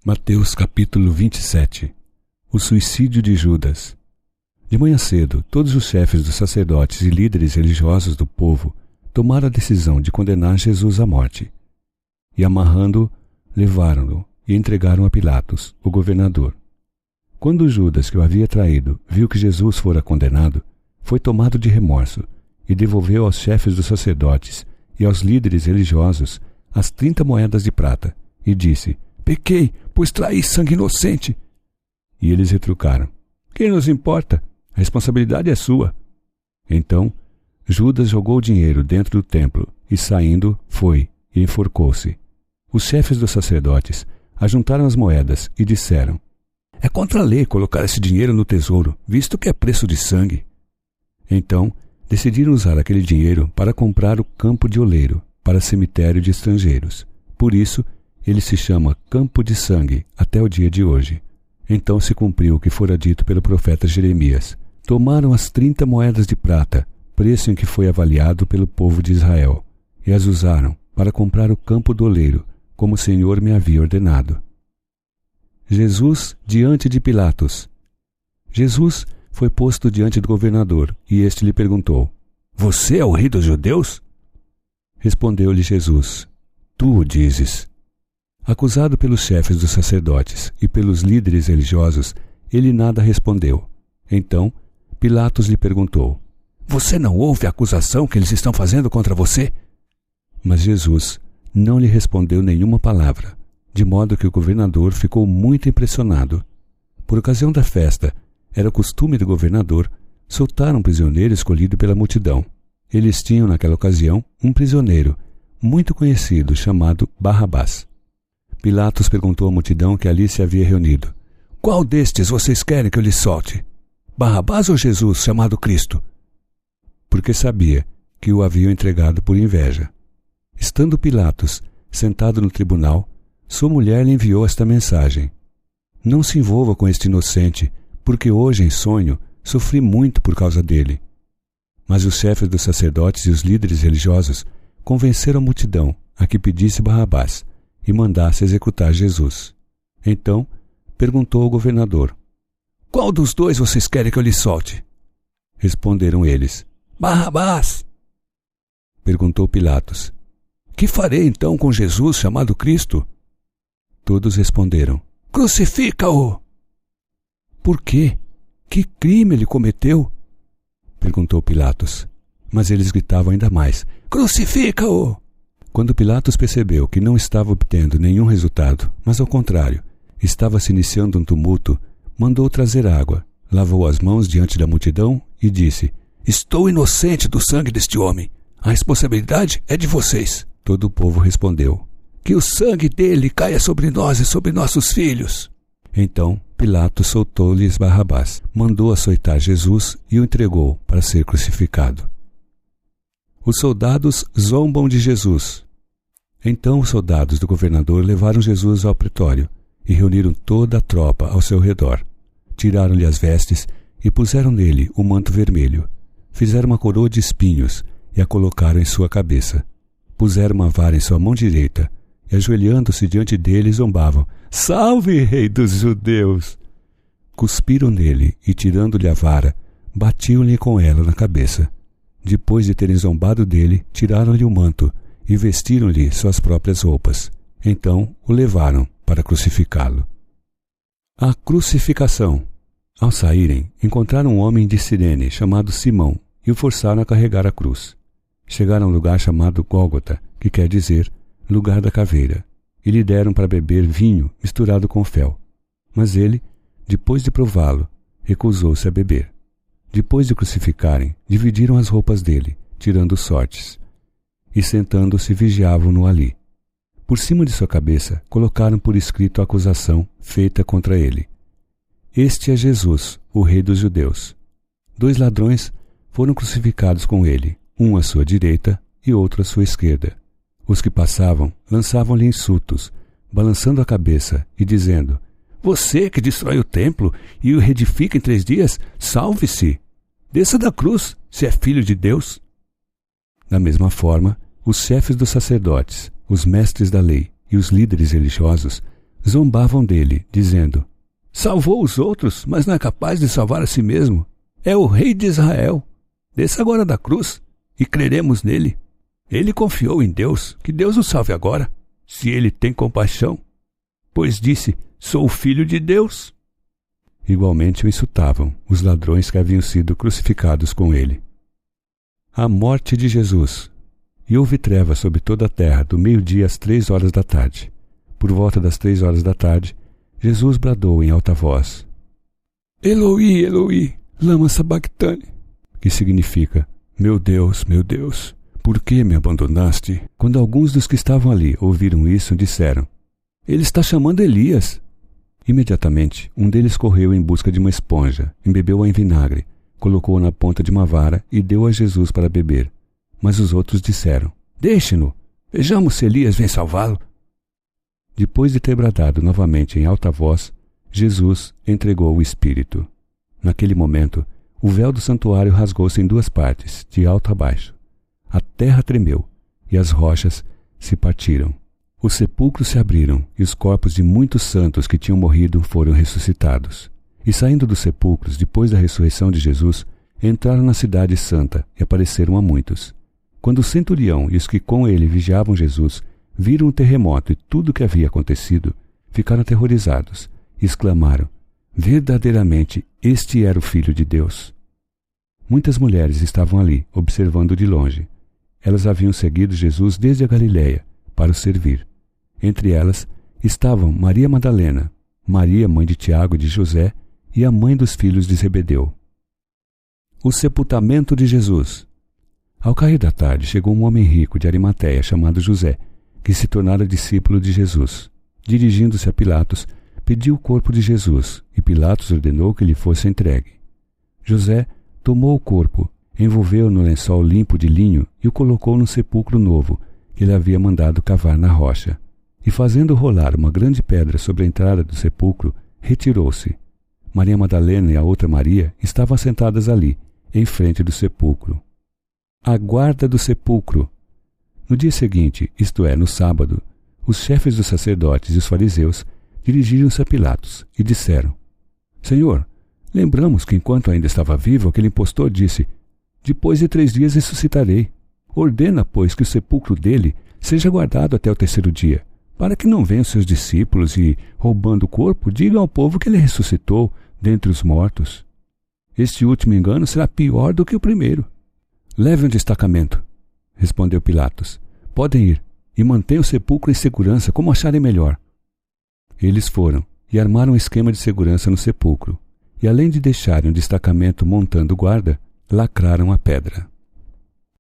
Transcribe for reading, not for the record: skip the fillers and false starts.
Mateus capítulo 27. O suicídio de Judas. De manhã cedo, todos os chefes dos sacerdotes e líderes religiosos do povo tomaram a decisão de condenar Jesus à morte. E amarrando-o, levaram-no e entregaram a Pilatos, o governador. Quando Judas, que o havia traído, viu que Jesus fora condenado, foi tomado de remorso e devolveu aos chefes dos sacerdotes e aos líderes religiosos as 30 moedas de prata e disse: "Pequei, pois traí sangue inocente." E eles retrucaram: "Quem nos importa? A responsabilidade é sua." Então Judas jogou o dinheiro dentro do templo e, saindo, foi e enforcou-se. Os chefes dos sacerdotes ajuntaram as moedas e disseram: "É contra a lei colocar esse dinheiro no tesouro, visto que é preço de sangue." Então decidiram usar aquele dinheiro para comprar o campo de oleiro para cemitério de estrangeiros. Por isso, ele se chama Campo de Sangue até o dia de hoje. Então se cumpriu o que fora dito pelo profeta Jeremias. Tomaram as 30 moedas de prata, preço em que foi avaliado pelo povo de Israel, e as usaram para comprar o campo do oleiro, como o Senhor me havia ordenado. Jesus diante de Pilatos. Jesus foi posto diante do governador, e este lhe perguntou: "Você é o rei dos judeus?" Respondeu-lhe Jesus: "Tu o dizes." Acusado pelos chefes dos sacerdotes e pelos líderes religiosos, ele nada respondeu. Então Pilatos lhe perguntou: "Você não ouve a acusação que eles estão fazendo contra você?" Mas Jesus não lhe respondeu nenhuma palavra, de modo que o governador ficou muito impressionado. Por ocasião da festa, era costume do governador soltar um prisioneiro escolhido pela multidão. Eles tinham naquela ocasião um prisioneiro muito conhecido chamado Barrabás. Pilatos perguntou à multidão que ali se havia reunido: "Qual destes vocês querem que eu lhes solte? Barrabás ou Jesus, chamado Cristo?" Porque sabia que o haviam entregado por inveja. Estando Pilatos sentado no tribunal, sua mulher lhe enviou esta mensagem: "Não se envolva com este inocente, porque hoje, em sonho, sofri muito por causa dele." Mas os chefes dos sacerdotes e os líderes religiosos convenceram a multidão a que pedisse Barrabás e mandasse executar Jesus. Então perguntou ao governador: "Qual dos dois vocês querem que eu lhe solte?" Responderam eles: "Barrabás." Perguntou Pilatos: "Que farei então com Jesus, chamado Cristo?" Todos responderam: "Crucifica-o." "Por quê? Que crime ele cometeu?" Perguntou Pilatos. Mas eles gritavam ainda mais: "Crucifica-o!" Quando Pilatos percebeu que não estava obtendo nenhum resultado, mas ao contrário, estava se iniciando um tumulto, mandou trazer água, lavou as mãos diante da multidão e disse: "Estou inocente do sangue deste homem. A responsabilidade é de vocês." Todo o povo respondeu: "Que o sangue dele caia sobre nós e sobre nossos filhos." Então Pilatos soltou-lhes Barrabás, mandou açoitar Jesus e o entregou para ser crucificado. Os soldados zombam de Jesus. Então os soldados do governador levaram Jesus ao pretório e reuniram toda a tropa ao seu redor. Tiraram-lhe as vestes e puseram nele o manto vermelho. Fizeram uma coroa de espinhos e a colocaram em sua cabeça. Puseram uma vara em sua mão direita e, ajoelhando-se diante dele, zombavam: "Salve, rei dos judeus!" Cuspiram nele e, tirando-lhe a vara, batiam-lhe com ela na cabeça. Depois de terem zombado dele, tiraram-lhe o manto e vestiram-lhe suas próprias roupas. Então o levaram para crucificá-lo. A crucificação. Ao saírem, encontraram um homem de Cirene chamado Simão e o forçaram a carregar a cruz. Chegaram a um lugar chamado Gólgota, que quer dizer lugar da caveira, e lhe deram para beber vinho misturado com fel. Mas ele, depois de prová-lo, recusou-se a beber. Depois de crucificarem, dividiram as roupas dele, tirando sortes, e sentando-se vigiavam-no ali. Por cima de sua cabeça colocaram por escrito a acusação feita contra ele: "Este é Jesus, o rei dos judeus." 2 ladrões foram crucificados com ele, um à sua direita e outro à sua esquerda. Os que passavam lançavam-lhe insultos, balançando a cabeça e dizendo: "Você que destrói o templo e o reedifica em 3 dias, salve-se! Desça da cruz, se é filho de Deus." Da mesma forma, os chefes dos sacerdotes, os mestres da lei e os líderes religiosos Zombavam dele, dizendo: salvou os outros, mas não é capaz de salvar a si mesmo. É o rei de Israel. Desça agora da cruz e creremos nele. Ele confiou em Deus, que Deus o salve agora, se ele tem compaixão, pois disse: sou o filho de Deus. Igualmente o insultavam os ladrões que haviam sido crucificados com ele. A morte de Jesus. E houve trevas sobre toda a terra, do meio-dia às 3 horas da tarde. Por volta das 3 horas da tarde, Jesus bradou em alta voz: Eloi, Eloi, lama sabachthani, que significa: meu Deus, por que me abandonaste? Quando alguns dos que estavam ali ouviram isso, disseram: ele está chamando Elias. Imediatamente, um deles correu em busca de uma esponja, embebeu-a em vinagre, colocou-a na ponta de uma vara e deu a Jesus para beber. Mas os outros disseram: deixe-no, vejamos se Elias vem salvá-lo. Depois de ter bradado novamente em alta voz, Jesus entregou o Espírito. Naquele momento, o véu do santuário rasgou-se em 2 partes, de alto a baixo. A terra tremeu e as rochas se partiram. Os sepulcros se abriram e os corpos de muitos santos que tinham morrido foram ressuscitados. E saindo dos sepulcros, depois da ressurreição de Jesus, entraram na cidade santa e apareceram a muitos. Quando o centurião e os que com ele vigiavam Jesus viram o terremoto e tudo o que havia acontecido, ficaram aterrorizados e exclamaram: verdadeiramente este era o Filho de Deus. Muitas mulheres estavam ali, observando de longe. Elas haviam seguido Jesus desde a Galiléia para o servir. Entre elas estavam Maria Madalena, Maria, mãe de Tiago e de José, e a mãe dos filhos de Zebedeu. O sepultamento de Jesus. Ao cair da tarde, chegou um homem rico de Arimateia chamado José, que se tornara discípulo de Jesus. Dirigindo-se a Pilatos, pediu o corpo de Jesus, e Pilatos ordenou que lhe fosse entregue. José tomou o corpo, envolveu-o no lençol limpo de linho e o colocou num sepulcro novo, que ele havia mandado cavar na rocha. E fazendo rolar uma grande pedra sobre a entrada do sepulcro, retirou-se. Maria Madalena e a outra Maria estavam sentadas ali, em frente do sepulcro. A guarda do sepulcro. No dia seguinte, isto é, no sábado, os chefes dos sacerdotes e os fariseus dirigiram-se a Pilatos e disseram: Senhor, lembramos que enquanto ainda estava vivo, aquele impostor disse: depois de 3 dias ressuscitarei. Ordena, pois, que o sepulcro dele seja guardado até o 3º dia, para que não venham seus discípulos e, roubando o corpo, digam ao povo que ele ressuscitou dentre os mortos. Este último engano será pior do que o primeiro. Leve um destacamento, respondeu Pilatos. Podem ir e mantenham o sepulcro em segurança como acharem melhor. Eles foram e armaram um esquema de segurança no sepulcro, e além de deixarem um destacamento montando guarda, lacraram a pedra.